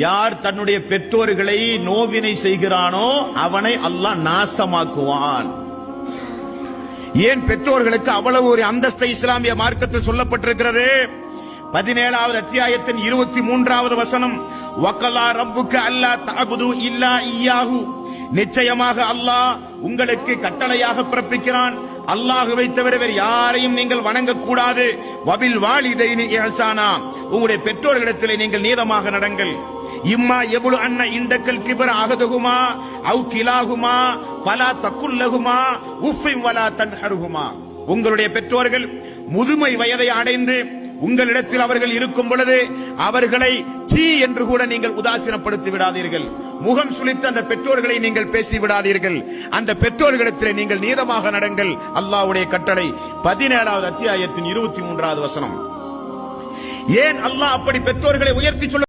யார் தன்னுடைய பெற்றோர்களை நோவினை செய்கிறானோ அவனை அல்லாஹ் நாசமாக்குவான். ஏன் பெற்றோர்களுக்கு அவ்வளவு ஒரு அந்தஸ்தை இஸ்லாமிய மார்க்கத்தில் சொல்லப்பட்டிருக்கிறது? 17வது அத்தியாயத்தின் 23வது வசனம், வக்கலா ரப்புக அல்லா தஅபுது இல்லா இய்யாஹு, நிச்சயமாக அல்லாஹ் உங்களுக்கு கட்டளையாக பிறப்பிக்கிறான், அல்லாஹ்வை தவிர வேறு யாரையும் நீங்கள் வணங்கக்கூடாது. வபில் வாலிதைனி இஹ்சானா, உங்களுடைய பெற்றோர்களிடத்திலே நீங்கள் நீதமாக நடங்கள். இம்மா எபுலு அன்ன இண்டக்கல் கிபர் அகதுகுமா அவு கிலாகுமா ஃபலா தக்குல்லகுமா உஃபிம் வலா தன்ஹருகுமா, உங்களுடைய பெற்றோர்கள் முதுமை வயதை அடைந்து உங்களிடத்தில் அவர்கள் இருக்கும் பொழுது அவர்களை சீ என்று கூட நீங்கள் உதாசீனப்படுத்தி விடாதீர்கள். முகம் சுளித்து அந்த பெற்றோர்களை நீங்கள் பேசி விடாதீர்கள். அந்த பெற்றோர்களிடத்தில் நீங்கள் நீதமாக நடங்கள். அல்லாஹ்வுடைய கட்டளை 17வது அத்தியாயத்தின் 23வது வசனம். ஏன் அல்லாஹ் அப்படி பெற்றோர்களை உயர்த்தி சொல்ல